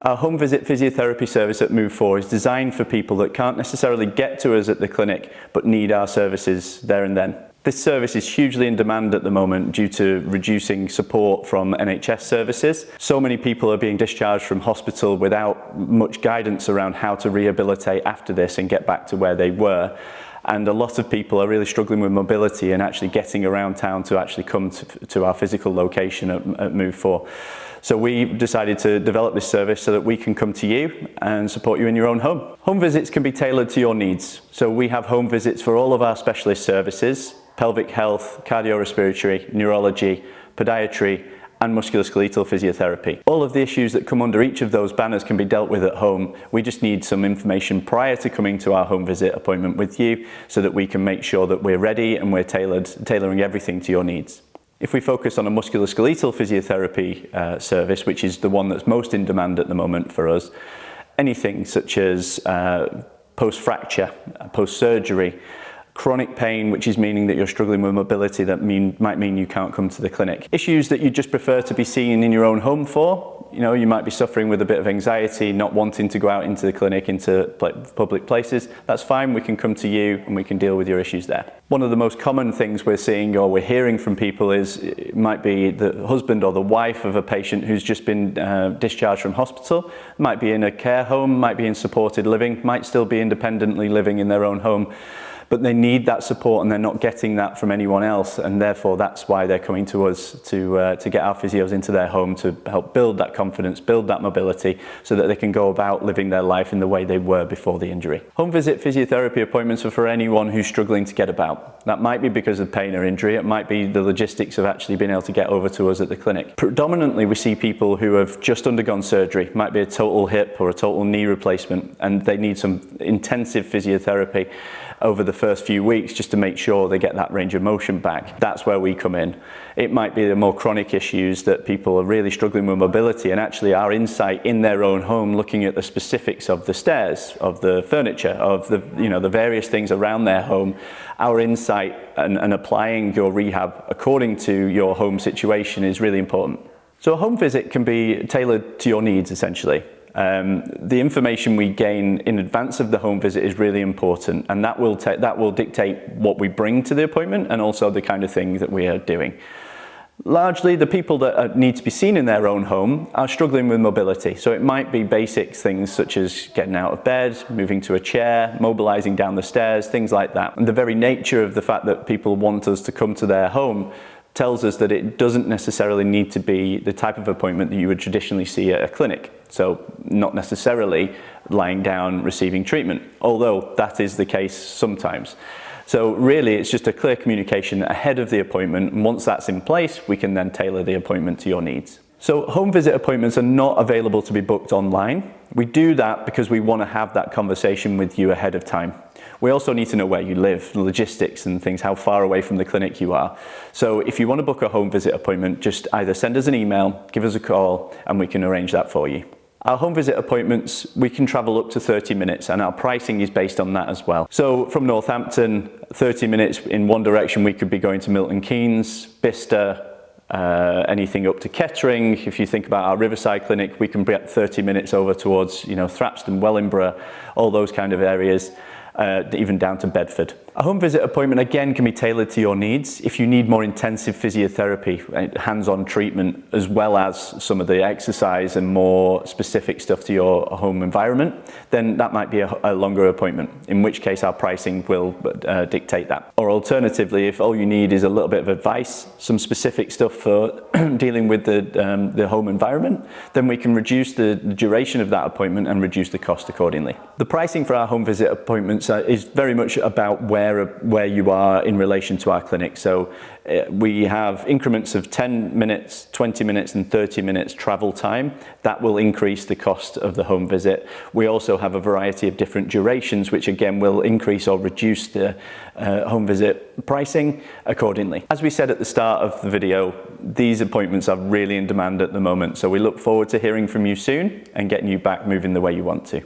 Our home visit physiotherapy service at Move4 is designed for people that can't necessarily get to us at the clinic but need our services there and then. This service is hugely in demand at the moment due to reducing support from NHS services. So many people are being discharged from hospital without much guidance around how to rehabilitate after this and get back to where they were. And a lot of people are really struggling with mobility and actually getting around town to actually come to our physical location at Move4. So we decided to develop this service so that we can come to you and support you in your own home. Home visits can be tailored to your needs. So we have home visits for all of our specialist services: pelvic health, cardiorespiratory, neurology, podiatry, and musculoskeletal physiotherapy. All of the issues that come under each of those banners can be dealt with at home. We just need some information prior to coming to our home visit appointment with you so that we can make sure that we're ready and we're tailoring everything to your needs. If we focus on a musculoskeletal physiotherapy service, which is the one that's most in demand at the moment for us, anything such as post-fracture, post-surgery, chronic pain, which is meaning that you're struggling with mobility, that might mean you can't come to the clinic. Issues that you just prefer to be seen in your own home for. You might be suffering with a bit of anxiety, not wanting to go out into the clinic, into public places. That's fine, we can come to you and we can deal with your issues there. One of the most common things we're seeing or we're hearing from people is it might be the husband or the wife of a patient who's just been discharged from hospital, might be in a care home, might be in supported living, might still be independently living in their own home. But they need that support and they're not getting that from anyone else, and therefore that's why they're coming to us to get our physios into their home to help build that confidence, build that mobility, so that they can go about living their life in the way they were before the injury. Home visit physiotherapy appointments are for anyone who's struggling to get about. That might be because of pain or injury, it might be the logistics of actually being able to get over to us at the clinic. Predominantly we see people who have just undergone surgery, it might be a total hip or a total knee replacement, and they need some intensive physiotherapy over the first few weeks just to make sure they get that range of motion back. That's where we come in. It might be the more chronic issues that people are really struggling with mobility, and actually our insight in their own home, looking at the specifics of the stairs, of the furniture, of the various things around their home, our insight and applying your rehab according to your home situation is really important. So a home visit can be tailored to your needs essentially. The information we gain in advance of the home visit is really important, and that will dictate what we bring to the appointment and also the kind of thing that we are doing. Largely, the people that need to be seen in their own home are struggling with mobility. So it might be basic things such as getting out of bed, moving to a chair, mobilizing down the stairs, things like that. And the very nature of the fact that people want us to come to their home tells us that it doesn't necessarily need to be the type of appointment that you would traditionally see at a clinic. So not necessarily lying down receiving treatment, although that is the case sometimes. So really it's just a clear communication ahead of the appointment, and once that's in place we can then tailor the appointment to your needs. So home visit appointments are not available to be booked online. We do that because we want to have that conversation with you ahead of time. We also need to know where you live, the logistics and things, how far away from the clinic you are. So if you want to book a home visit appointment, just either send us an email, give us a call, and we can arrange that for you. Our home visit appointments, we can travel up to 30 minutes, and our pricing is based on that as well. So from Northampton, 30 minutes in one direction, we could be going to Milton Keynes, Bicester, anything up to Kettering. If you think about our Riverside clinic, we can get 30 minutes over towards Thrapston, Wellingborough, all those kind of areas. Even down to Bedford. A home visit appointment again can be tailored to your needs. If you need more intensive physiotherapy, hands-on treatment, as well as some of the exercise and more specific stuff to your home environment, then that might be a longer appointment, in which case our pricing will dictate that. Or alternatively, if all you need is a little bit of advice, some specific stuff for dealing with the home environment, then we can reduce the duration of that appointment and reduce the cost accordingly. The pricing for our home visit appointments is very much about where you are in relation to our clinic. So we have increments of 10 minutes, 20 minutes and 30 minutes travel time. That will increase the cost of the home visit. We also have a variety of different durations, which again will increase or reduce the home visit pricing accordingly. As we said at the start of the video, these appointments are really in demand at the moment. So we look forward to hearing from you soon and getting you back moving the way you want to.